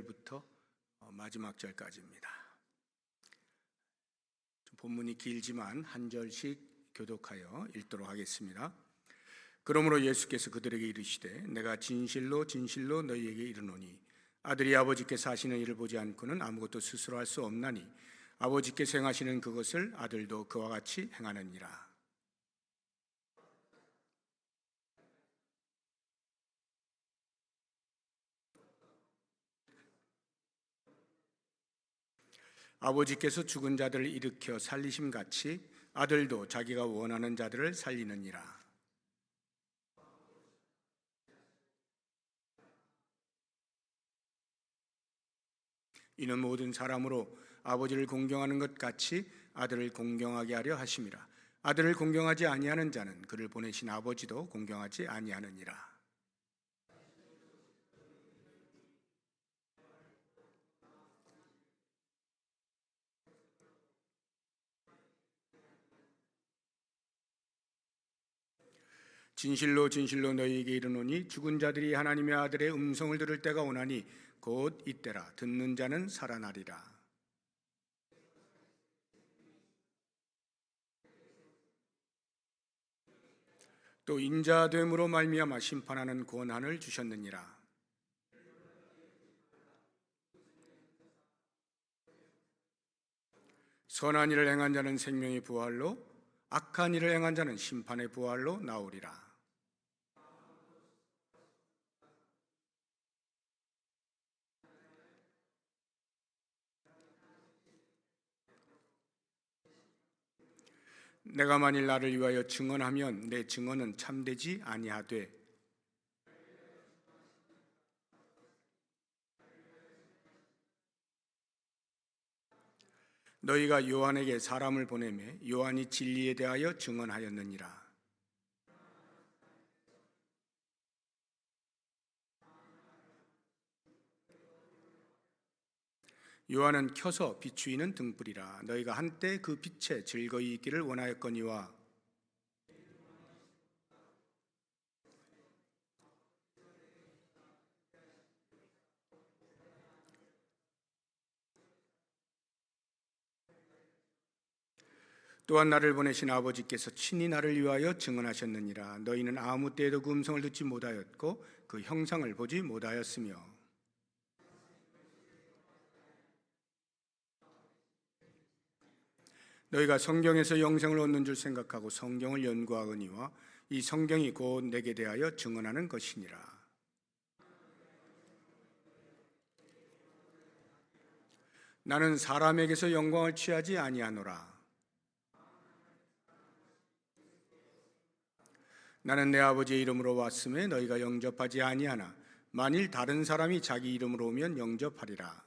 1절부터 마지막 절까지입니다. 본문이 길지만 한 절씩 교독하여 읽도록 하겠습니다. 그러므로 예수께서 그들에게 이르시되 내가 진실로 진실로 너희에게 이르노니 아들이 아버지께서 하시는 일을 보지 않고는 아무것도 스스로 할 수 없나니 아버지께서 행하시는 그것을 아들도 그와 같이 행하느니라. 아버지께서 죽은 자들을 일으켜 살리심같이 아들도 자기가 원하는 자들을 살리느니라. 이는 모든 사람으로 아버지를 공경하는 것 같이 아들을 공경하게 하려 하심이라. 아들을 공경하지 아니하는 자는 그를 보내신 아버지도 공경하지 아니하느니라. 진실로 진실로 너희에게 이르노니 죽은 자들이 하나님의 아들의 음성을 들을 때가 오나니 곧 이때라. 듣는 자는 살아나리라. 또 인자됨으로 말미암아 심판하는 권한을 주셨느니라. 선한 일을 행한 자는 생명의 부활로, 악한 일을 행한 자는 심판의 부활로 나오리라. 내가 만일 나를 위하여 증언하면 내 증언은 참되지 아니하되 너희가 요한에게 사람을 보내매 요한이 진리에 대하여 증언하였느니라. 요한은 켜서 비추이는 등불이라. 너희가 한때 그 빛에 즐거이 있기를 원하였거니와 또한 나를 보내신 아버지께서 친히 나를 위하여 증언하셨느니라. 너희는 아무 때에도 그 음성을 듣지 못하였고 그 형상을 보지 못하였으며 너희가 성경에서 영생을 얻는 줄 생각하고 성경을 연구하거니와 이 성경이 곧 내게 대하여 증언하는 것이니라. 나는 사람에게서 영광을 취하지 아니하노라. 나는 내 아버지의 이름으로 왔음에 너희가 영접하지 아니하나 만일 다른 사람이 자기 이름으로 오면 영접하리라.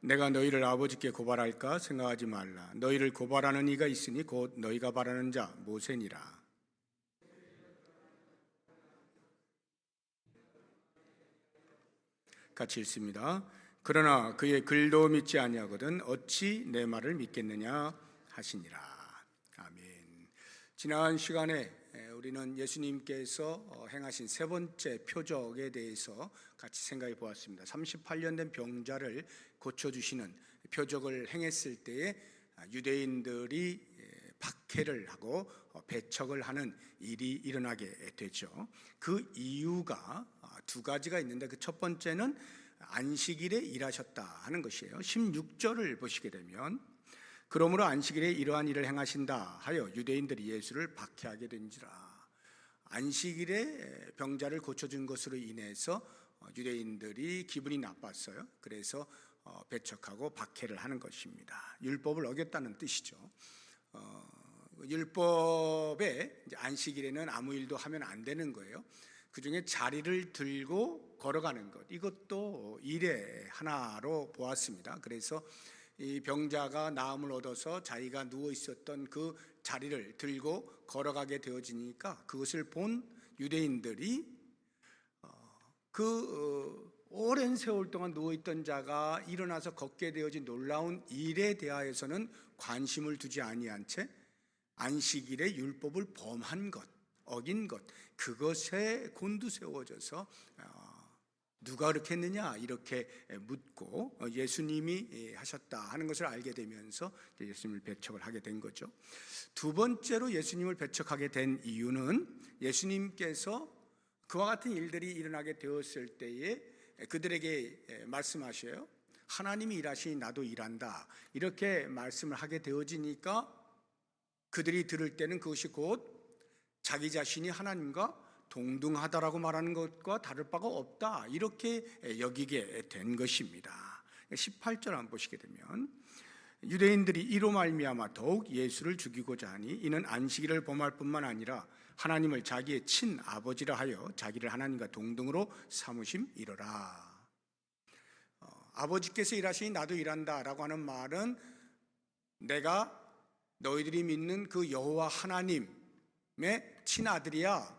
내가 너희를 아버지께 고발할까 생각하지 말라. 너희를 고발하는 이가 있으니 곧 너희가 바라는 자 모세니라. 같이 읽습니다. 그러나 그의 글도 믿지 아니하거든 어찌 내 말을 믿겠느냐 하시니라. 아멘. 지난 시간에 우리는 예수님께서 행하신 세 번째 표적에 대해서 같이 생각해 보았습니다. 38년 된 병자를 고쳐주시는 표적을 행했을 때에 유대인들이 박해를 하고 배척을 하는 일이 일어나게 되죠. 그 이유가 두 가지가 있는데 그 첫 번째는 안식일에 일하셨다 하는 것이에요. 16절을 보시게 되면 그러므로 안식일에 이러한 일을 행하신다 하여 유대인들이 예수를 박해하게 된지라. 안식일에 병자를 고쳐준 것으로 인해서 유대인들이 기분이 나빴어요. 그래서 배척하고 박해를 하는 것입니다. 율법을 어겼다는 뜻이죠. 율법에 안식일에는 아무 일도 하면 안 되는 거예요. 그 중에 자리를 들고 걸어가는 것, 이것도 일의 하나로 보았습니다. 그래서 이 병자가 나음을 얻어서 자기가 누워 있었던 그 자리를 들고 걸어가게 되어지니까 그것을 본 유대인들이 오랜 세월 동안 누워있던 자가 일어나서 걷게 되어진 놀라운 일에 대하여서는 관심을 두지 아니한 채 안식일의 율법을 범한 것, 어긴 것, 그것에 곤두세워져서 누가 그렇게 했느냐 이렇게 묻고 예수님이 하셨다 하는 것을 알게 되면서 예수님을 배척을 하게 된 거죠. 두 번째로 예수님을 배척하게 된 이유는 예수님께서 그와 같은 일들이 일어나게 되었을 때에 그들에게 말씀하셔요. 하나님이 일하시니 나도 일한다, 이렇게 말씀을 하게 되어지니까 그들이 들을 때는 그것이 곧 자기 자신이 하나님과 동등하다라고 말하는 것과 다를 바가 없다, 이렇게 여기게 된 것입니다. 18절 한번 보시게 되면, 유대인들이 이로 말미암아 더욱 예수를 죽이고자 하니 이는 안식일을 범할 뿐만 아니라 하나님을 자기의 친아버지라 하여 자기를 하나님과 동등으로 삼으심이로라. 아버지께서 일하시니 나도 일한다 라고 하는 말은 내가 너희들이 믿는 그 여호와 하나님의 친아들이야,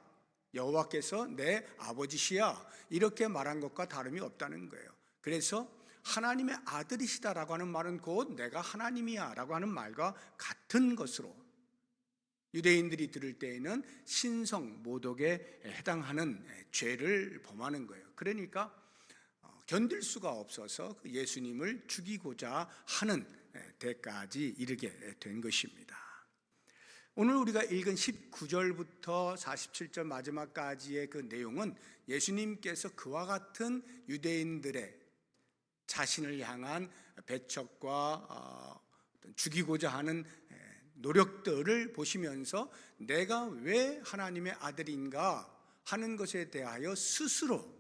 여호와께서 내 아버지시야, 이렇게 말한 것과 다름이 없다는 거예요. 그래서 하나님의 아들이시다라고 하는 말은 곧 내가 하나님이야 라고 하는 말과 같은 것으로 유대인들이 들을 때에는 신성 모독에 해당하는 죄를 범하는 거예요. 그러니까 견딜 수가 없어서 예수님을 죽이고자 하는 데까지 이르게 된 것입니다. 오늘 우리가 읽은 19절부터 47절 마지막까지의 그 내용은 예수님께서 그와 같은 유대인들의 자신을 향한 배척과 죽이고자 하는 노력들을 보시면서 내가 왜 하나님의 아들인가 하는 것에 대하여 스스로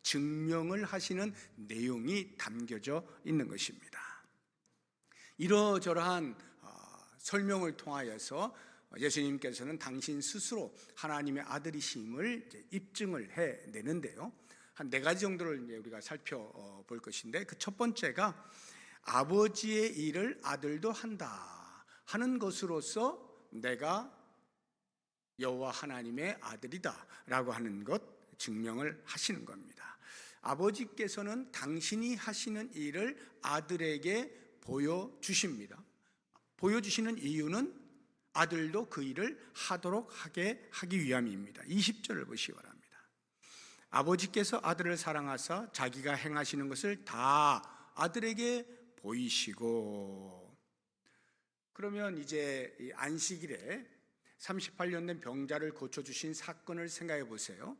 증명을 하시는 내용이 담겨져 있는 것입니다. 이러저러한 설명을 통하여서 예수님께서는 당신 스스로 하나님의 아들이심을 입증을 해내는데요. 한 4가지 정도를 우리가 살펴볼 것인데, 그 첫 번째가 아버지의 일을 아들도 한다 하는 것으로서 내가 여호와 하나님의 아들이다 라고 하는 것 증명을 하시는 겁니다. 아버지께서는 당신이 하시는 일을 아들에게 보여주십니다. 보여주시는 이유는 아들도 그 일을 하도록 하기 위함입니다. 20절을 보시기 바랍니다. 아버지께서 아들을 사랑하사 자기가 행하시는 것을 다 아들에게 보이시고. 그러면 이제 이 안식일에 38년 된 병자를 고쳐주신 사건을 생각해 보세요.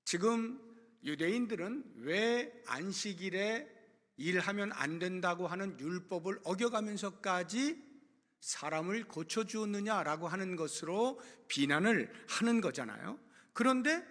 지금 유대인들은 왜 안식일에 일하면 안 된다고 하는 율법을 어겨가면서까지 사람을 고쳐주었느냐라고 하는 것으로 비난을 하는 거잖아요. 그런데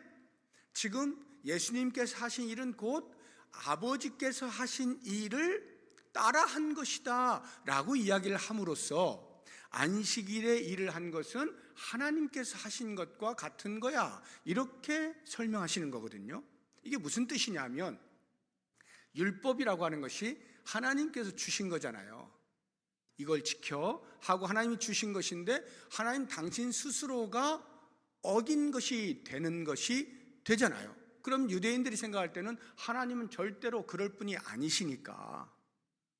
지금 예수님께서 하신 일은 곧 아버지께서 하신 일을 따라한 것이다 라고 이야기를 함으로써 안식일에 일을 한 것은 하나님께서 하신 것과 같은 거야, 이렇게 설명하시는 거거든요. 이게 무슨 뜻이냐면, 율법이라고 하는 것이 하나님께서 주신 거잖아요. 이걸 지켜 하고 하나님이 주신 것인데 하나님 당신 스스로가 어긴 것이 되는 것이 되잖아요. 그럼 유대인들이 생각할 때는 하나님은 절대로 그럴 분이 아니시니까,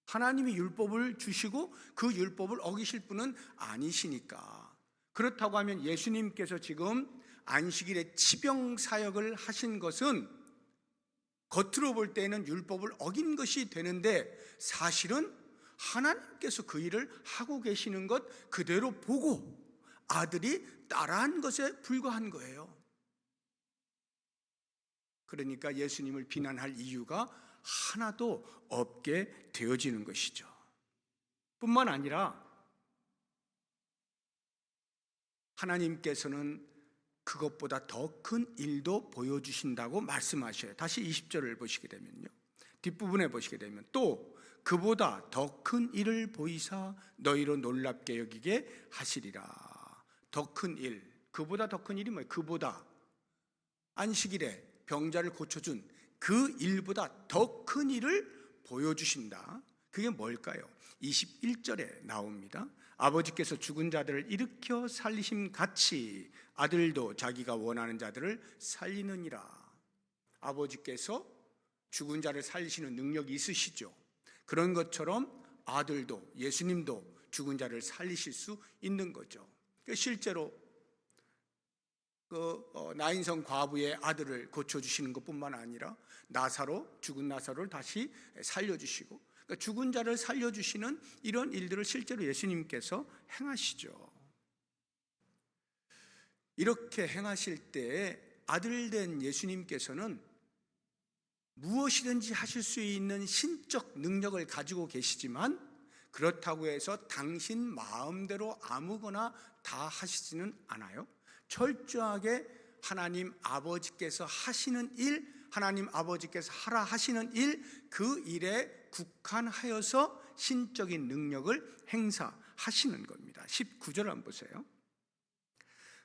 하나님이 율법을 주시고 그 율법을 어기실 분은 아니시니까, 그렇다고 하면 예수님께서 지금 안식일에 치병 사역을 하신 것은 겉으로 볼 때는 율법을 어긴 것이 되는데 사실은 하나님께서 그 일을 하고 계시는 것 그대로 보고 아들이 따라한 것에 불과한 거예요. 그러니까 예수님을 비난할 이유가 하나도 없게 되어지는 것이죠. 뿐만 아니라 하나님께서는 그것보다 더 큰 일도 보여주신다고 말씀하셔요. 다시 20절을 보시게 되면요, 뒷부분에 보시게 되면 또 그보다 더 큰 일을 보이사 너희로 놀랍게 여기게 하시리라. 더 큰 일, 그보다 더 큰 일이 뭐예요? 그보다, 안식일에 병자를 고쳐준 그 일보다 더 큰 일을 보여주신다. 그게 뭘까요? 21절에 나옵니다. 아버지께서 죽은 자들을 일으켜 살리심 같이 아들도 자기가 원하는 자들을 살리느니라. 아버지께서 죽은 자를 살리시는 능력이 있으시죠. 그런 것처럼 아들도, 예수님도 죽은 자를 살리실 수 있는 거죠. 실제로 나인성 과부의 아들을 고쳐주시는 것뿐만 아니라 죽은 나사로를 다시 살려주시고, 그러니까 죽은 자를 살려주시는 이런 일들을 실제로 예수님께서 행하시죠. 이렇게 행하실 때 아들된 예수님께서는 무엇이든지 하실 수 있는 신적 능력을 가지고 계시지만, 그렇다고 해서 당신 마음대로 아무거나 다 하시지는 않아요. 철저하게 하나님 아버지께서 하시는 일, 하나님 아버지께서 하라 하시는 일, 그 일에 국한하여서 신적인 능력을 행사하시는 겁니다. 19절 한번 보세요.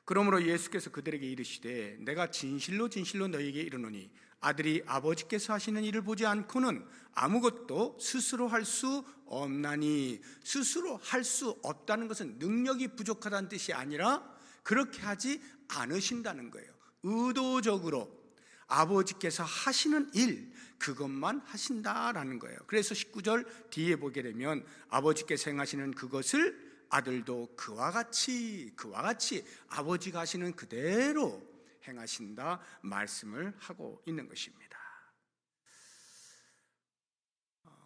그러므로 예수께서 그들에게 이르시되 내가 진실로 진실로 너희에게 이르노니 아들이 아버지께서 하시는 일을 보지 않고는 아무것도 스스로 할 수 없나니. 스스로 할 수 없다는 것은 능력이 부족하다는 뜻이 아니라 그렇게 하지 않으신다는 거예요. 의도적으로 아버지께서 하시는 일, 그것만 하신다라는 거예요. 그래서 19절 뒤에 보게 되면 아버지께서 행하시는 그것을 아들도 그와 같이 아버지가 하시는 그대로 행하신다 말씀을 하고 있는 것입니다.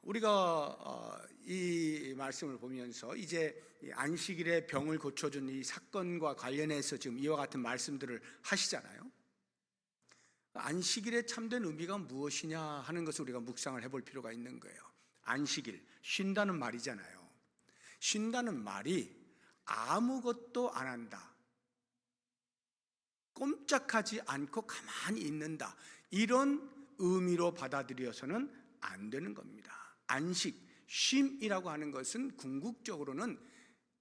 우리가 이 말씀을 보면서 이제 안식일에 병을 고쳐준 이 사건과 관련해서 지금 이와 같은 말씀들을 하시잖아요. 안식일의 참된 의미가 무엇이냐 하는 것을 우리가 묵상을 해볼 필요가 있는 거예요. 안식일, 쉰다는 말이잖아요. 쉰다는 말이 아무것도 안 한다, 꼼짝하지 않고 가만히 있는다, 이런 의미로 받아들여서는 안 되는 겁니다. 안식, 쉼이라고 하는 것은 궁극적으로는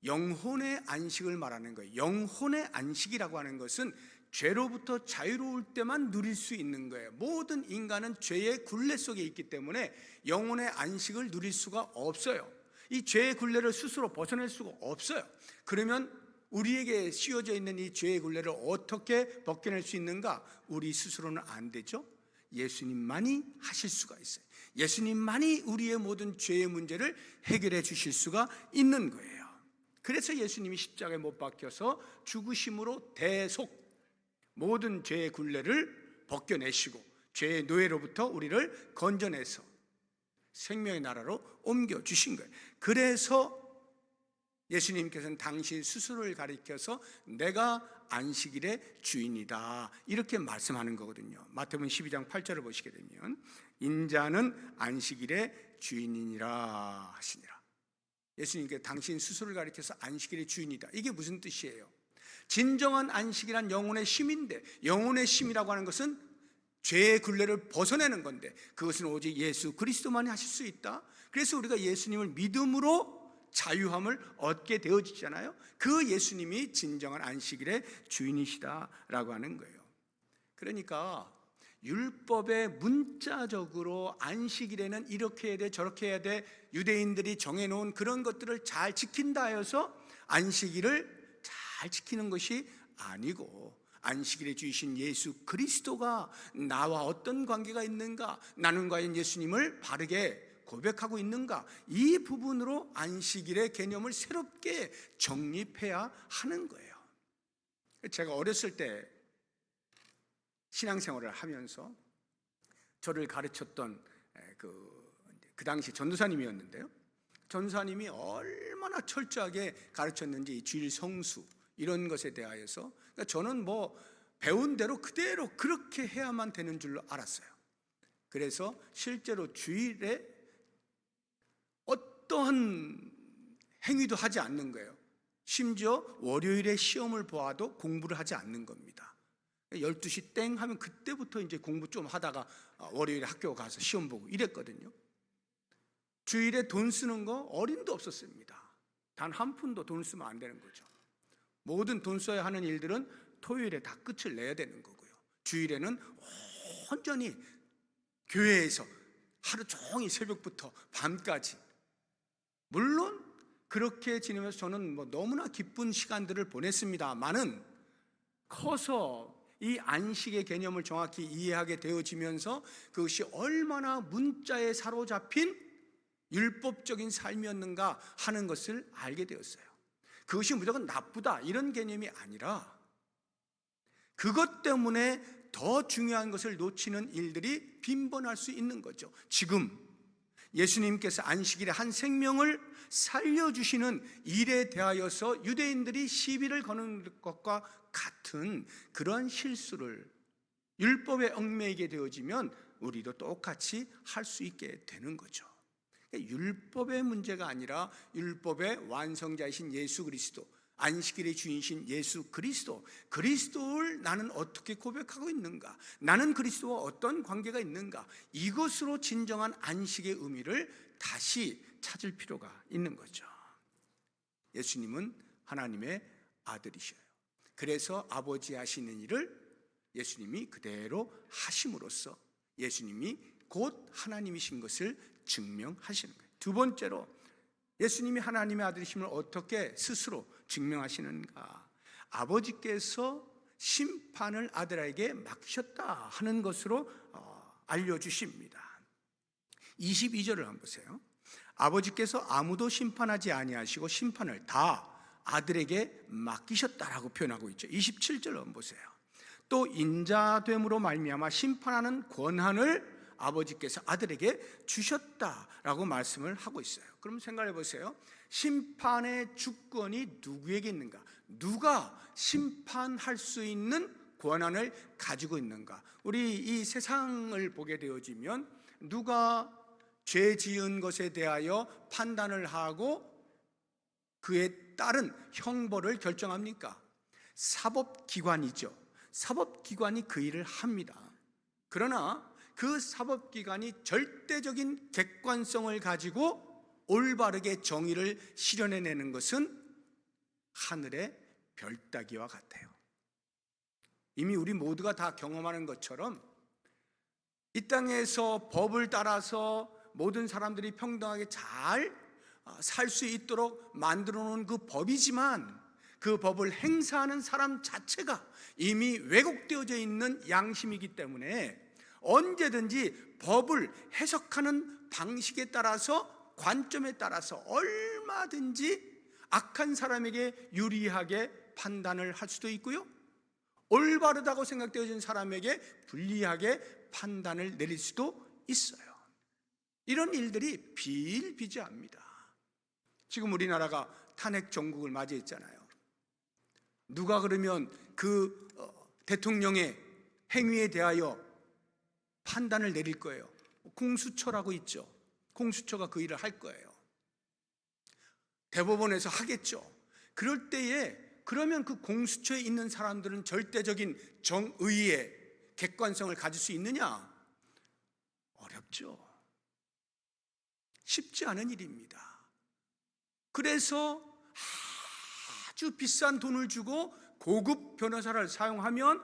영혼의 안식을 말하는 거예요. 영혼의 안식이라고 하는 것은 죄로부터 자유로울 때만 누릴 수 있는 거예요. 모든 인간은 죄의 굴레 속에 있기 때문에 영혼의 안식을 누릴 수가 없어요. 이 죄의 굴레를 스스로 벗어낼 수가 없어요. 그러면 우리에게 씌워져 있는 이 죄의 굴레를 어떻게 벗겨낼 수 있는가? 우리 스스로는 안 되죠. 예수님만이 하실 수가 있어요. 예수님만이 우리의 모든 죄의 문제를 해결해 주실 수가 있는 거예요. 그래서 예수님이 십자가에 못 박혀서 죽으심으로 대속 모든 죄의 굴레를 벗겨내시고 죄의 노예로부터 우리를 건져내서 생명의 나라로 옮겨주신 거예요. 그래서 예수님께서는 당신 스스로를 가리켜서 내가 안식일의 주인이다 이렇게 말씀하는 거거든요. 마태복음 12장 8절을 보시게 되면 인자는 안식일의 주인이니라 하시니라. 예수님께서 당신 스스로를 가리켜서 안식일의 주인이다. 이게 무슨 뜻이에요? 진정한 안식이란 영혼의 쉼인데, 영혼의 쉼이라고 하는 것은 죄의 굴레를 벗어내는 건데 그것은 오직 예수 그리스도만이 하실 수 있다. 그래서 우리가 예수님을 믿음으로 자유함을 얻게 되어지잖아요. 그 예수님이 진정한 안식일의 주인이시다라고 하는 거예요. 그러니까 율법에 문자적으로 안식일에는 이렇게 해야 돼 저렇게 해야 돼 유대인들이 정해놓은 그런 것들을 잘 지킨다 해서 안식일을 잘 지키는 것이 아니고, 안식일에 주이신 예수 그리스도가 나와 어떤 관계가 있는가, 나는 과연 예수님을 바르게 고백하고 있는가, 이 부분으로 안식일의 개념을 새롭게 정립해야 하는 거예요. 제가 어렸을 때 신앙생활을 하면서 저를 가르쳤던 그 당시 전도사님이었는데요, 전도사님이 얼마나 철저하게 가르쳤는지 주일 성수 이런 것에 대하여서, 그러니까 저는 뭐 배운 대로 그대로 그렇게 해야만 되는 줄로 알았어요. 그래서 실제로 주일에 어떠한 행위도 하지 않는 거예요. 심지어 월요일에 시험을 보아도 공부를 하지 않는 겁니다. 12시 땡 하면 그때부터 이제 공부 좀 하다가 월요일에 학교 가서 시험 보고 이랬거든요. 주일에 돈 쓰는 거 어림도 없었습니다. 단 한 푼도 돈 쓰면 안 되는 거죠. 모든 돈 써야 하는 일들은 토요일에 다 끝을 내야 되는 거고요. 주일에는 온전히 교회에서 하루 종일 새벽부터 밤까지, 물론 그렇게 지내면서 저는 뭐 너무나 기쁜 시간들을 보냈습니다만은 커서 이 안식의 개념을 정확히 이해하게 되어지면서 그것이 얼마나 문자에 사로잡힌 율법적인 삶이었는가 하는 것을 알게 되었어요. 그것이 무조건 나쁘다 이런 개념이 아니라 그것 때문에 더 중요한 것을 놓치는 일들이 빈번할 수 있는 거죠. 지금 예수님께서 안식일에 한 생명을 살려주시는 일에 대하여서 유대인들이 시비를 거는 것과 같은 그러한 실수를 율법에 얽매이게 되어지면 우리도 똑같이 할 수 있게 되는 거죠. 율법의 문제가 아니라 율법의 완성자이신 예수 그리스도, 안식일의 주인이신 예수 그리스도, 그리스도를 나는 어떻게 고백하고 있는가, 나는 그리스도와 어떤 관계가 있는가, 이것으로 진정한 안식의 의미를 다시 찾을 필요가 있는 거죠. 예수님은 하나님의 아들이셔요. 그래서 아버지 하시는 일을 예수님이 그대로 하심으로써 예수님이 곧 하나님이신 것을 증명하시는 거예요. 두 번째로 예수님이 하나님의 아들이심을 어떻게 스스로 증명하시는가? 아버지께서 심판을 아들에게 맡기셨다 하는 것으로 알려주십니다. 22절을 한번 보세요. 아버지께서 아무도 심판하지 아니하시고 심판을 다 아들에게 맡기셨다라고 표현하고 있죠. 27절을 한번 보세요. 또 인자됨으로 말미암아 심판하는 권한을 아버지께서 아들에게 주셨다라고 말씀을 하고 있어요. 그럼 생각해 보세요. 심판의 주권이 누구에게 있는가? 누가 심판할 수 있는 권한을 가지고 있는가? 우리 이 세상을 보게 되어지면 누가 죄 지은 것에 대하여 판단을 하고 그에 따른 형벌을 결정합니까? 사법기관이죠. 사법기관이 그 일을 합니다. 그러나 그 사법기관이 절대적인 객관성을 가지고 올바르게 정의를 실현해내는 것은 하늘의 별 따기와 같아요. 이미 우리 모두가 다 경험하는 것처럼 이 땅에서 법을 따라서 모든 사람들이 평등하게 잘 살 수 있도록 만들어 놓은 그 법이지만 그 법을 행사하는 사람 자체가 이미 왜곡되어져 있는 양심이기 때문에 언제든지 법을 해석하는 방식에 따라서, 관점에 따라서 얼마든지 악한 사람에게 유리하게 판단을 할 수도 있고요, 올바르다고 생각되어진 사람에게 불리하게 판단을 내릴 수도 있어요. 이런 일들이 비일비재합니다. 지금 우리나라가 탄핵 정국을 맞이했잖아요. 누가 그러면 그 대통령의 행위에 대하여 판단을 내릴 거예요? 공수처라고 있죠. 공수처가 그 일을 할 거예요. 대법원에서 하겠죠. 그럴 때에 그러면 그 공수처에 있는 사람들은 절대적인 정의의 객관성을 가질 수 있느냐? 어렵죠. 쉽지 않은 일입니다. 그래서 아주 비싼 돈을 주고 고급 변호사를 사용하면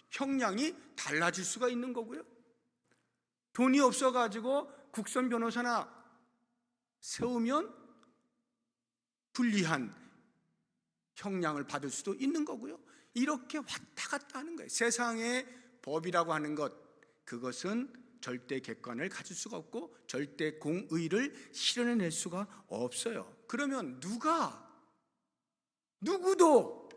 형량이 달라질 수가 있는 거고요, 돈이 없어가지고 국선 변호사나 세우면 불리한 형량을 받을 수도 있는 거고요. 이렇게 왔다 갔다 하는 거예요. 세상의 법이라고 하는 것, 그것은 절대 객관을 가질 수가 없고 절대 공의를 실현해낼 수가 없어요. 그러면 누구도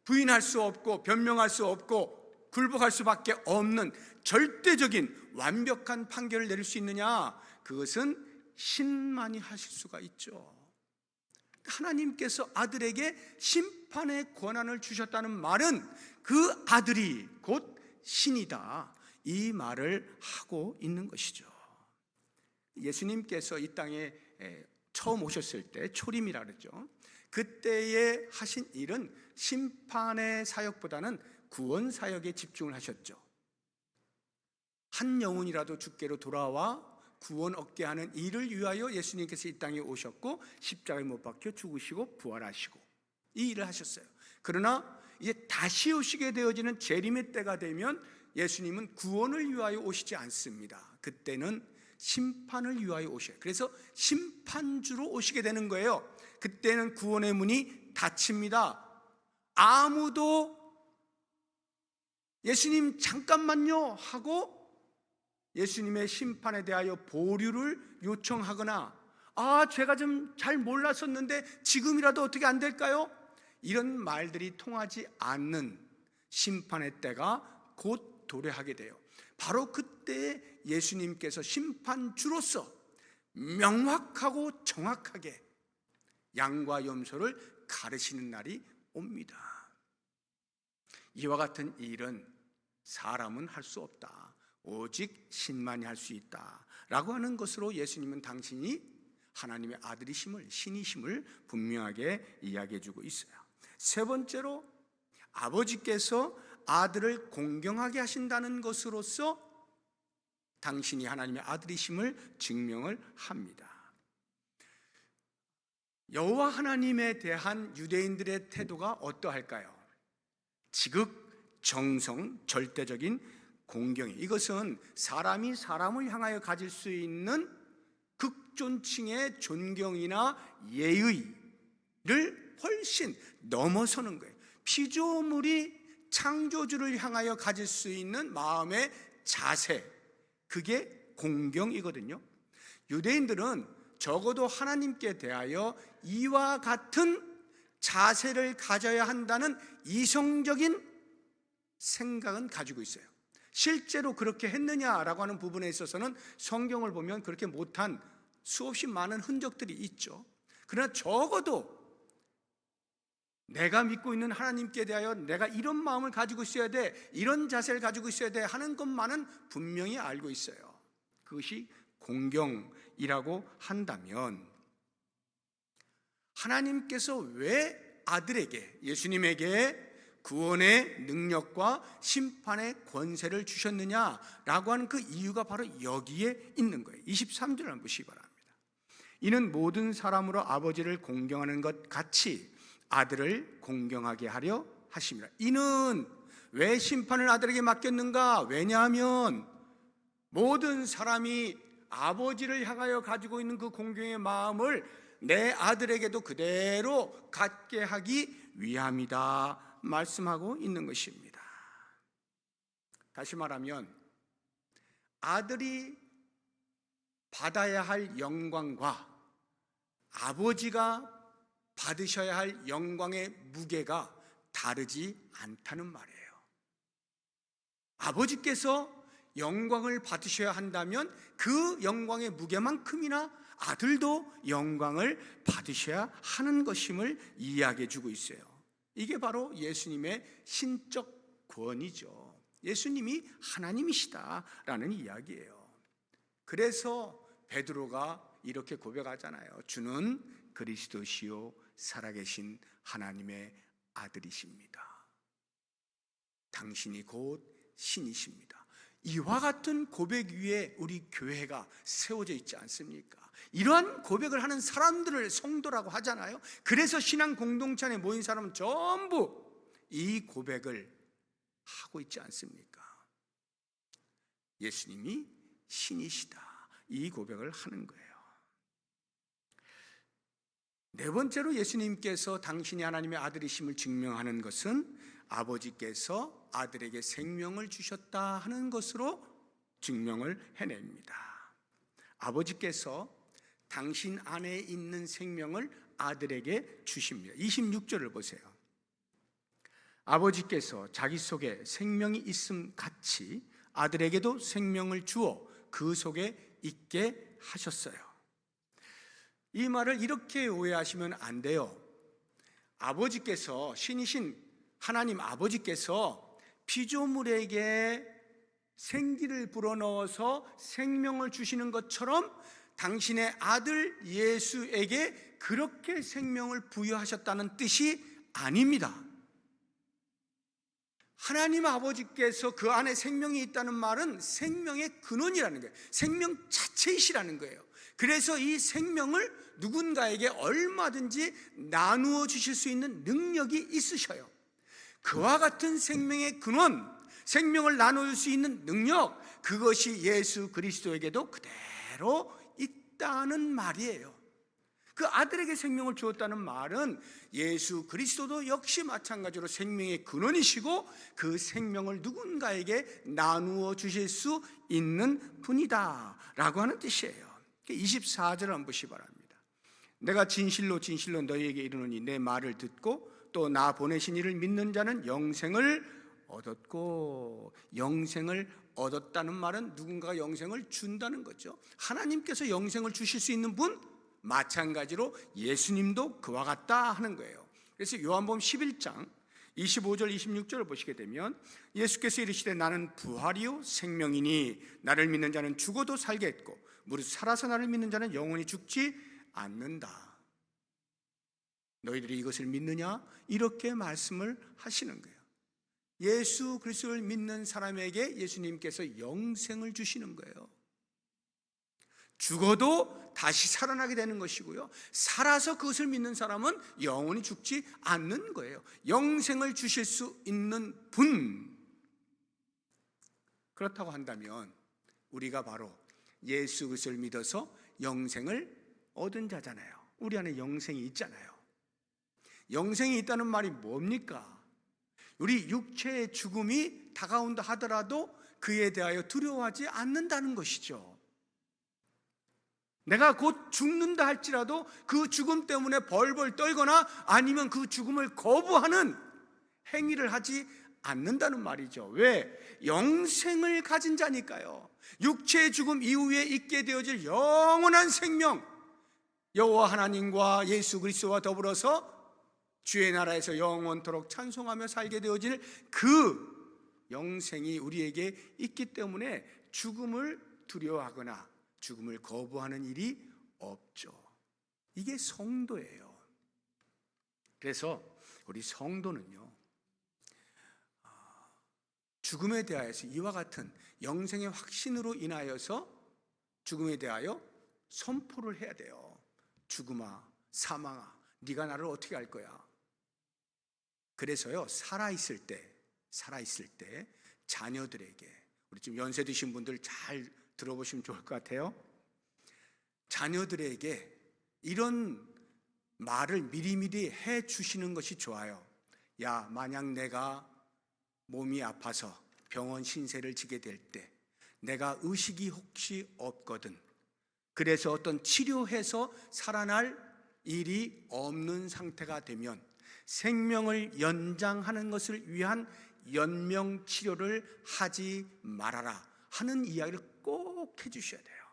부인할 수 없고 변명할 수 없고 굴복할 수밖에 없는 절대적인 완벽한 판결을 내릴 수 있느냐? 그것은 신만이 하실 수가 있죠. 하나님께서 아들에게 심판의 권한을 주셨다는 말은 그 아들이 곧 신이다, 이 말을 하고 있는 것이죠. 예수님께서 이 땅에 처음 오셨을 때 초림이라 그러죠. 그때에 하신 일은 심판의 사역보다는 구원 사역에 집중을 하셨죠. 한 영혼이라도 주께로 돌아와 구원 얻게 하는 일을 위하여 예수님께서 이 땅에 오셨고 십자가에 못 박혀 죽으시고 부활하시고 이 일을 하셨어요. 그러나 이제 다시 오시게 되어지는 재림의 때가 되면 예수님은 구원을 위하여 오시지 않습니다. 그때는 심판을 위하여 오셔요. 그래서 심판주로 오시게 되는 거예요. 그때는 구원의 문이 닫힙니다. 아무도 예수님 잠깐만요 하고 예수님의 심판에 대하여 보류를 요청하거나 제가 좀 잘 몰랐었는데 지금이라도 어떻게 안 될까요? 이런 말들이 통하지 않는 심판의 때가 곧 도래하게 돼요. 바로 그때 예수님께서 심판주로서 명확하고 정확하게 양과 염소를 가르치는 날이 옵니다. 이와 같은 일은 사람은 할 수 없다, 오직 신만이 할 수 있다 라고 하는 것으로 예수님은 당신이 하나님의 아들이심을, 신이심을 분명하게 이야기해 주고 있어요. 세 번째로 아버지께서 아들을 공경하게 하신다는 것으로서 당신이 하나님의 아들이심을 증명을 합니다. 여호와 하나님에 대한 유대인들의 태도가 어떠할까요? 지극 정성, 절대적인 공경이, 이것은 사람이 사람을 향하여 가질 수 있는 극존칭의 존경이나 예의를 훨씬 넘어서는 거예요. 피조물이 창조주를 향하여 가질 수 있는 마음의 자세, 그게 공경이거든요. 유대인들은 적어도 하나님께 대하여 이와 같은 자세를 가져야 한다는 이성적인 생각은 가지고 있어요. 실제로 그렇게 했느냐라고 하는 부분에 있어서는 성경을 보면 그렇게 못한 수없이 많은 흔적들이 있죠. 그러나 적어도 내가 믿고 있는 하나님께 대하여 내가 이런 마음을 가지고 있어야 돼, 이런 자세를 가지고 있어야 돼 하는 것만은 분명히 알고 있어요. 그것이 공경이라고 한다면, 하나님께서 왜 아들에게, 예수님에게 구원의 능력과 심판의 권세를 주셨느냐라고 하는 그 이유가 바로 여기에 있는 거예요. 23절을 한번 보시기 바랍니다. 이는 모든 사람으로 아버지를 공경하는 것 같이 아들을 공경하게 하려 하심이라. 이는 왜 심판을 아들에게 맡겼는가? 왜냐하면 모든 사람이 아버지를 향하여 가지고 있는 그 공경의 마음을 내 아들에게도 그대로 갖게 하기 위함이다 말씀하고 있는 것입니다. 다시 말하면 아들이 받아야 할 영광과 아버지가 받으셔야 할 영광의 무게가 다르지 않다는 말이에요. 아버지께서 영광을 받으셔야 한다면 그 영광의 무게만큼이나 아들도 영광을 받으셔야 하는 것임을 이야기해 주고 있어요. 이게 바로 예수님의 신적 권위죠. 예수님이 하나님이시다라는 이야기예요. 그래서 베드로가 이렇게 고백하잖아요. 주는 그리스도시요 살아계신 하나님의 아들이십니다. 당신이 곧 신이십니다. 이와 같은 고백 위에 우리 교회가 세워져 있지 않습니까? 이러한 고백을 하는 사람들을 성도라고 하잖아요. 그래서 신앙 공동체 안에 모인 사람은 전부 이 고백을 하고 있지 않습니까? 예수님이 신이시다, 이 고백을 하는 거예요. 네 번째로 예수님께서 당신이 하나님의 아들이심을 증명하는 것은 아버지께서 아들에게 생명을 주셨다 하는 것으로 증명을 해냅니다. 아버지께서 당신 안에 있는 생명을 아들에게 주십니다. 26절을 보세요. 아버지께서 자기 속에 생명이 있음 같이 아들에게도 생명을 주어 그 속에 있게 하셨어요. 이 말을 이렇게 오해하시면 안 돼요. 아버지께서, 신이신 하나님 아버지께서 피조물에게 생기를 불어넣어서 생명을 주시는 것처럼 당신의 아들 예수에게 그렇게 생명을 부여하셨다는 뜻이 아닙니다. 하나님 아버지께서 그 안에 생명이 있다는 말은 생명의 근원이라는 거예요. 생명 자체이시라는 거예요. 그래서 이 생명을 누군가에게 얼마든지 나누어 주실 수 있는 능력이 있으셔요. 그와 같은 생명의 근원, 생명을 나눌 수 있는 능력, 그것이 예수 그리스도에게도 그대로 있다는 말이에요. 그 아들에게 생명을 주었다는 말은 예수 그리스도도 역시 마찬가지로 생명의 근원이시고 그 생명을 누군가에게 나누어 주실 수 있는 분이다 라고 하는 뜻이에요. 24절을 한번 보시기 바랍니다. 내가 진실로 진실로 너희에게 이르노니 내 말을 듣고 또 나 보내신 이를 믿는 자는 영생을 얻었고, 영생을 얻었다는 말은 누군가가 영생을 준다는 거죠. 하나님께서 영생을 주실 수 있는 분, 마찬가지로 예수님도 그와 같다 하는 거예요. 그래서 요한복음 11장 25절 26절을 보시게 되면 예수께서 이르시되 나는 부활이요 생명이니 나를 믿는 자는 죽어도 살겠고 무릇 살아서 나를 믿는 자는 영원히 죽지 않는다. 너희들이 이것을 믿느냐? 이렇게 말씀을 하시는 거예요. 예수 그리스도를 믿는 사람에게 예수님께서 영생을 주시는 거예요. 죽어도 다시 살아나게 되는 것이고요, 살아서 그것을 믿는 사람은 영원히 죽지 않는 거예요. 영생을 주실 수 있는 분, 그렇다고 한다면 우리가 바로 예수 그리스도를 믿어서 영생을 얻은 자잖아요. 우리 안에 영생이 있잖아요. 영생이 있다는 말이 뭡니까? 우리 육체의 죽음이 다가온다 하더라도 그에 대하여 두려워하지 않는다는 것이죠. 내가 곧 죽는다 할지라도 그 죽음 때문에 벌벌 떨거나 아니면 그 죽음을 거부하는 행위를 하지 않는다는 말이죠. 왜? 영생을 가진 자니까요. 육체의 죽음 이후에 있게 되어질 영원한 생명, 여호와 하나님과 예수 그리스도와 더불어서 주의 나라에서 영원토록 찬송하며 살게 되어질 그 영생이 우리에게 있기 때문에 죽음을 두려워하거나 죽음을 거부하는 일이 없죠. 이게 성도예요. 그래서 우리 성도는요, 죽음에 대하여서 이와 같은 영생의 확신으로 인하여서 죽음에 대하여 선포를 해야 돼요. 죽음아, 사망아, 네가 나를 어떻게 할 거야? 그래서요, 살아있을 때 자녀들에게, 우리 지금 연세 드신 분들 잘 들어보시면 좋을 것 같아요. 자녀들에게 이런 말을 미리미리 해 주시는 것이 좋아요. 야, 만약 내가 몸이 아파서 병원 신세를 지게 될 때 내가 의식이 혹시 없거든, 그래서 어떤 치료해서 살아날 일이 없는 상태가 되면 생명을 연장하는 것을 위한 연명치료를 하지 말아라 하는 이야기를 꼭 해주셔야 돼요.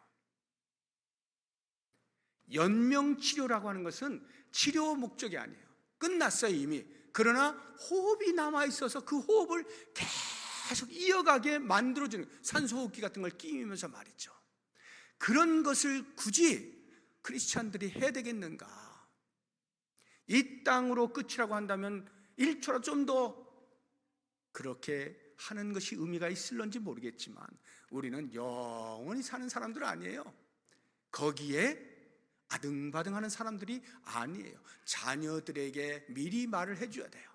연명치료라고 하는 것은 치료 목적이 아니에요. 끝났어요 이미. 그러나 호흡이 남아있어서 그 호흡을 계속 이어가게 만들어주는, 산소호흡기 같은 걸 끼우면서 말이죠. 그런 것을 굳이 크리스찬들이 해야 되겠는가? 이 땅으로 끝이라고 한다면 1초라도 좀 더 그렇게 하는 것이 의미가 있을런지 모르겠지만 우리는 영원히 사는 사람들 아니에요. 거기에 아등바등하는 사람들이 아니에요. 자녀들에게 미리 말을 해줘야 돼요.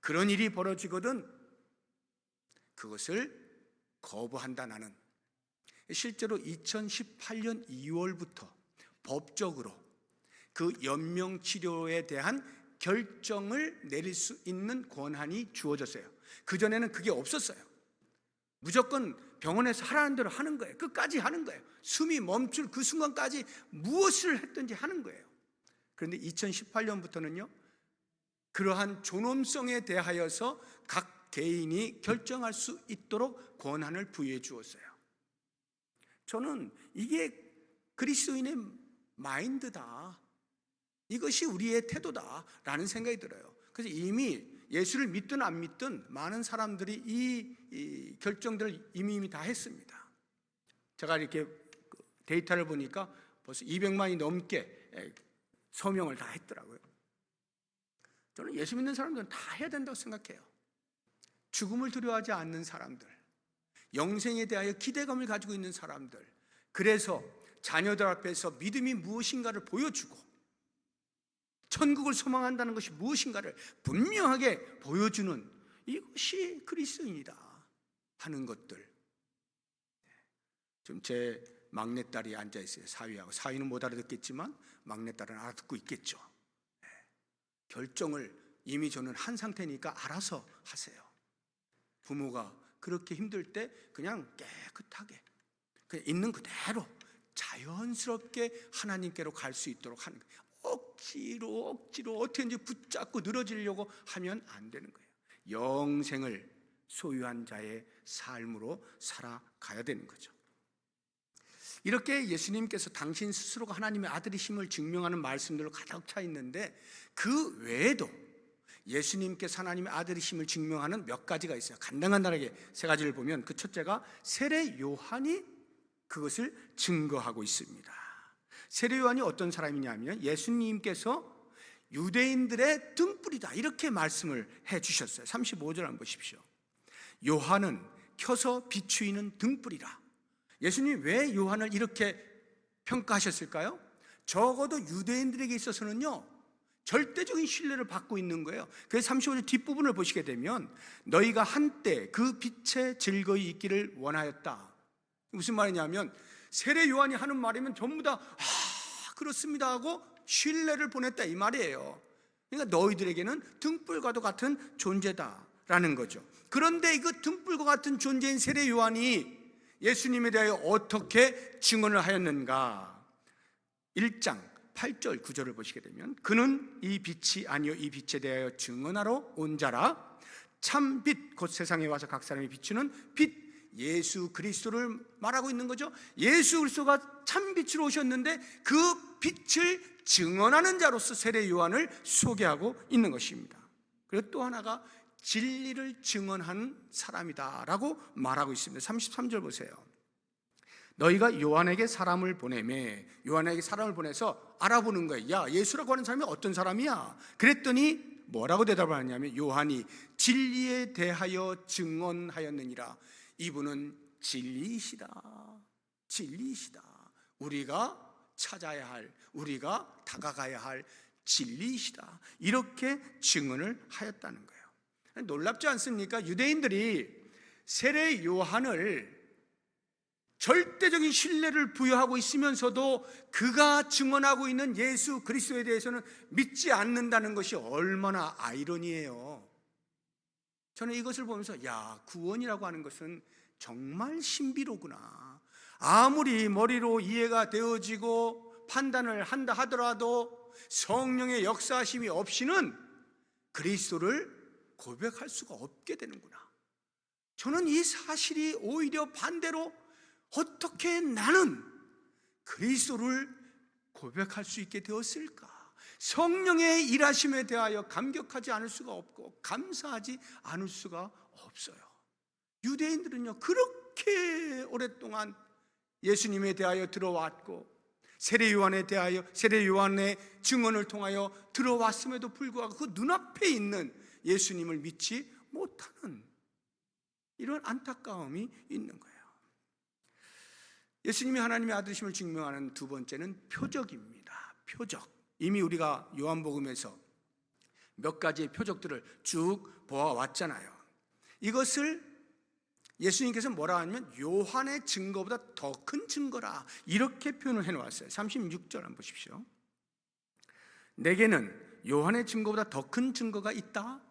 그런 일이 벌어지거든 그것을 거부한다. 나는 실제로 2018년 2월부터 법적으로 그 연명치료에 대한 결정을 내릴 수 있는 권한이 주어졌어요. 그전에는 그게 없었어요. 무조건 병원에서 하라는 대로 하는 거예요. 끝까지 하는 거예요. 숨이 멈출 그 순간까지 무엇을 했든지 하는 거예요. 그런데 2018년부터는요, 그러한 존엄성에 대하여서 각 개인이 결정할 수 있도록 권한을 부여해 주었어요. 저는 이게 그리스도인의 마인드다, 이것이 우리의 태도다라는 생각이 들어요. 그래서 이미 예수를 믿든 안 믿든 많은 사람들이 이 결정들을 이미 다 했습니다. 제가 이렇게 데이터를 보니까 벌써 200만이 넘게 서명을 다 했더라고요. 저는 예수 믿는 사람들은 다 해야 된다고 생각해요. 죽음을 두려워하지 않는 사람들, 영생에 대하여 기대감을 가지고 있는 사람들, 그래서 자녀들 앞에서 믿음이 무엇인가를 보여주고 천국을 소망한다는 것이 무엇인가를 분명하게 보여주는, 이것이 그리스도인이다 하는 것들. 지금 제 막내딸이 앉아있어요. 사위하고. 사위는 못 알아듣겠지만 막내딸은 알아듣고 있겠죠. 결정을 이미 저는 한 상태니까 알아서 하세요. 부모가 그렇게 힘들 때 그냥 깨끗하게 그냥 있는 그대로 자연스럽게 하나님께로 갈 수 있도록 하는 거예요. 억지로 어떻게든지 붙잡고 늘어지려고 하면 안 되는 거예요. 영생을 소유한 자의 삶으로 살아가야 되는 거죠. 이렇게 예수님께서 당신 스스로가 하나님의 아들이심을 증명하는 말씀들로 가득 차 있는데, 그 외에도 예수님께서 하나님의 아들이심을 증명하는 몇 가지가 있어요. 간단하게 세 가지를 보면, 그 첫째가 세례 요한이 그것을 증거하고 있습니다. 세례 요한이 어떤 사람이냐면 예수님께서 유대인들의 등불이다 이렇게 말씀을 해주셨어요. 35절 한번 보십시오. 요한은 켜서 비추이는 등불이라. 예수님이 왜 요한을 이렇게 평가하셨을까요? 적어도 유대인들에게 있어서는요, 절대적인 신뢰를 받고 있는 거예요. 그래서 35절 뒷부분을 보시게 되면, 너희가 한때 그 빛에 즐거이 있기를 원하였다. 무슨 말이냐면, 세례 요한이 하는 말이면 전부 다 그렇습니다 하고 신뢰를 보냈다 이 말이에요. 그러니까 너희들에게는 등불과도 같은 존재다라는 거죠. 그런데 이거 등불과 같은 존재인 세례 요한이 예수님에 대하여 어떻게 증언을 하였는가? 1장 8절 9절을 보시게 되면, 그는 이 빛이 아니요 이 빛에 대하여 증언하러 온 자라. 참 빛 곧 세상에 와서 각 사람이 비추는 빛, 예수 그리스도를 말하고 있는 거죠. 예수 그리스도가 참 빛으로 오셨는데 그 빛을 증언하는 자로서 세례 요한을 소개하고 있는 것입니다. 그리고 또 하나가 진리를 증언하는 사람이다라고 말하고 있습니다. 33절 보세요. 너희가 요한에게 사람을 보내매, 요한에게 사람을 보내서 알아보는 거예요. 야, 예수라고 하는 사람이 어떤 사람이야? 그랬더니 뭐라고 대답을 하냐면, 요한이 진리에 대하여 증언하였느니라. 이분은 진리이시다. 우리가 찾아야 할, 우리가 다가가야 할 진리이시다. 이렇게 증언을 하였다는 거예요. 놀랍지 않습니까? 유대인들이 세례 요한을 절대적인 신뢰를 부여하고 있으면서도 그가 증언하고 있는 예수 그리스도에 대해서는 믿지 않는다는 것이 얼마나 아이러니해요. 저는 이것을 보면서, 야, 구원이라고 하는 것은 정말 신비로구나. 아무리 머리로 이해가 되어지고 판단을 한다 하더라도 성령의 역사하심이 없이는 그리스도를 고백할 수가 없게 되는구나. 저는 이 사실이 오히려 반대로, 어떻게 나는 그리스도를 고백할 수 있게 되었을까? 성령의 일하심에 대하여 감격하지 않을 수가 없고 감사하지 않을 수가 없어요. 유대인들은요, 그렇게 오랫동안 예수님에 대하여 들어왔고 세례 요한에 대하여, 세례 요한의 증언을 통하여 들어왔음에도 불구하고 그 눈앞에 있는 예수님을 믿지 못하는 이런 안타까움이 있는 거예요. 예수님이 하나님의 아들이심을 증명하는 두 번째는 표적입니다. 표적. 이미 우리가 요한복음에서 몇 가지의 표적들을 쭉 보아왔잖아요. 이것을 예수님께서 뭐라 하냐면 요한의 증거보다 더 큰 증거라 이렇게 표현을 해놓았어요. 36절 한번 보십시오. 내게는 요한의 증거보다 더 큰 증거가 있다.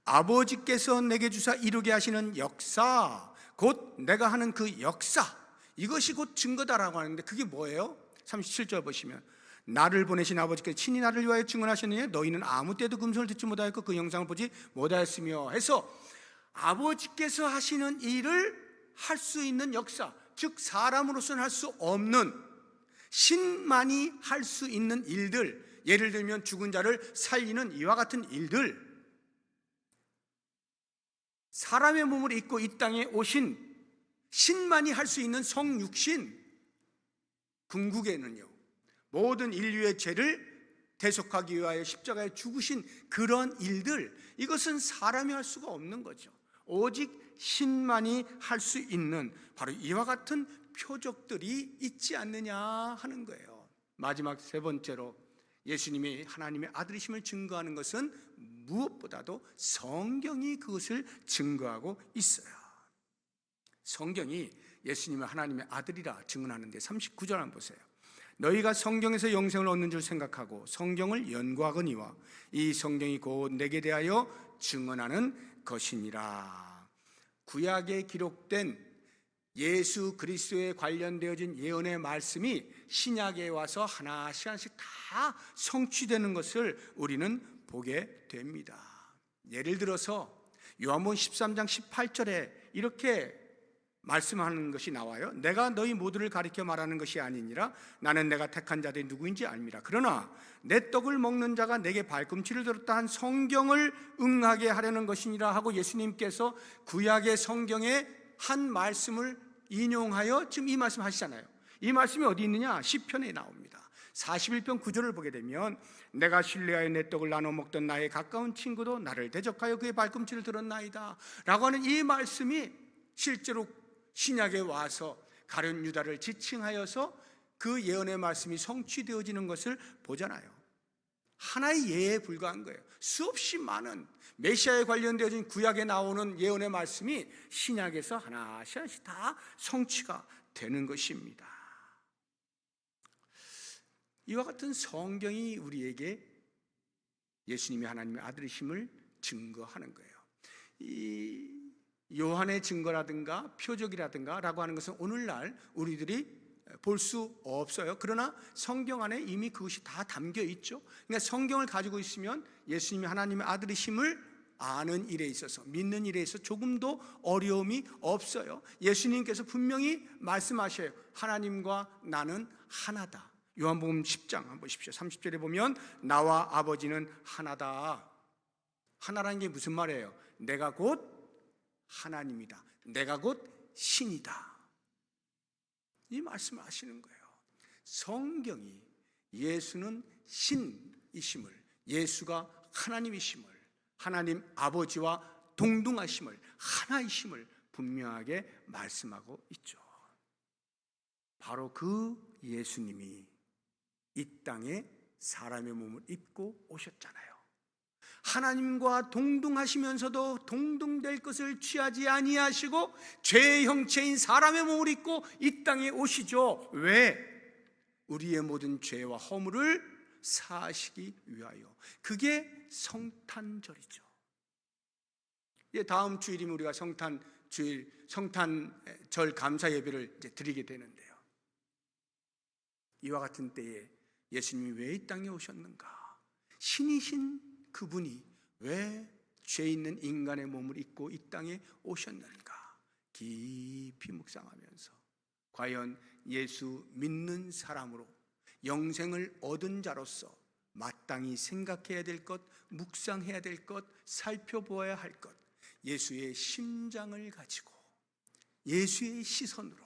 아버지께서 내게 주사 이루게 하시는 역사, 곧 내가 하는 그 역사, 이것이 곧 증거다라고 하는데 그게 뭐예요? 37절 보시면, 나를 보내신 아버지께서 친히 나를 위하여 증언하셨느냐? 너희는 아무 때도 금송을 듣지 못하였고 그 영상을 보지 못하였으며 해서, 아버지께서 하시는 일을 할 수 있는 역사, 즉 사람으로서는 할 수 없는, 신만이 할 수 있는 일들, 예를 들면 죽은 자를 살리는 이와 같은 일들, 사람의 몸을 입고 이 땅에 오신 신만이 할 수 있는 성육신, 궁극에는요 모든 인류의 죄를 대속하기 위하여 십자가에 죽으신 그런 일들, 이것은 사람이 할 수가 없는 거죠. 오직 신만이 할 수 있는 바로 이와 같은 표적들이 있지 않느냐 하는 거예요. 마지막 세 번째로 예수님이 하나님의 아들이심을 증거하는 것은 무엇보다도 성경이 그것을 증거하고 있어요. 성경이 예수님을 하나님의 아들이라 증언하는데 39절 한번 보세요. 너희가 성경에서 영생을 얻는 줄 생각하고 성경을 연구하거니와 이 성경이 곧 내게 대하여 증언하는 것이니라. 구약에 기록된 예수 그리스도에 관련되어진 예언의 말씀이 신약에 와서 하나씩 하나씩 다 성취되는 것을 우리는 보게 됩니다. 예를 들어서 요한복음 13장 18절에 이렇게 말씀하는 것이 나와요. 내가 너희 모두를 가리켜 말하는 것이 아니니라. 나는 내가 택한 자들이 누구인지 알미라. 그러나 내 떡을 먹는 자가 내게 발꿈치를 들었다 한 성경을 응하게 하려는 것이니라 하고 예수님께서 구약의 성경에 한 말씀을 인용하여 지금 이 말씀 하시잖아요. 이 말씀이 어디 있느냐? 시편에 나옵니다. 41편 9절을 보게 되면 내가 신뢰하여 내 떡을 나눠 먹던 나의 가까운 친구도 나를 대적하여 그의 발꿈치를 들었나이다 라고 하는 이 말씀이 실제로 신약에 와서 가룟 유다를 지칭하여서 그 예언의 말씀이 성취되어지는 것을 보잖아요. 하나의 예에 불과한 거예요. 수없이 많은 메시아에 관련되어진 구약에 나오는 예언의 말씀이 신약에서 하나씩 하나씩 다 성취가 되는 것입니다. 이와 같은 성경이 우리에게 예수님이 하나님의 아들이심을 증거하는 거예요. 이 요한의 증거라든가 표적이라든가 라고 하는 것은 오늘날 우리들이 볼 수 없어요. 그러나 성경 안에 이미 그것이 다 담겨 있죠. 그러니까 성경을 가지고 있으면 예수님이 하나님의 아들이심을 아는 일에 있어서, 믿는 일에 있어서 조금도 어려움이 없어요. 예수님께서 분명히 말씀하셔요. 하나님과 나는 하나다. 요한복음 10장 한번 보십시오. 30절에 보면 나와 아버지는 하나다. 하나라는 게 무슨 말이에요? 내가 곧 하나님이다. 내가 곧 신이다. 이 말씀을 하시는 거예요. 성경이 예수는 신이심을, 예수가 하나님이심을, 하나님 아버지와 동등하심을, 하나이심을 분명하게 말씀하고 있죠. 바로 그 예수님이 이 땅에 사람의 몸을 입고 오셨잖아요. 하나님과 동등하시면서도 동등될 것을 취하지 아니하시고 죄의 형체인 사람의 몸을 입고 이 땅에 오시죠. 왜? 우리의 모든 죄와 허물을 사하시기 위하여. 그게 성탄절이죠. 다음 주일이면 우리가 성탄주일, 성탄절 감사 예배를 이제 드리게 되는데요. 이와 같은 때에 예수님이 왜 이 땅에 오셨는가? 신이신 그분이 왜 죄 있는 인간의 몸을 입고 이 땅에 오셨는가? 깊이 묵상하면서 과연 예수 믿는 사람으로 영생을 얻은 자로서 마땅히 생각해야 될 것, 묵상해야 될 것, 살펴보아야 할 것, 예수의 심장을 가지고 예수의 시선으로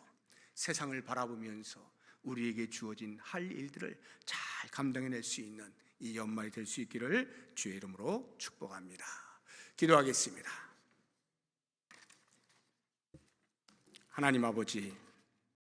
세상을 바라보면서 우리에게 주어진 할 일들을 잘 감당해낼 수 있는 이 연말이 될 수 있기를 주의 이름으로 축복합니다. 기도하겠습니다. 하나님 아버지,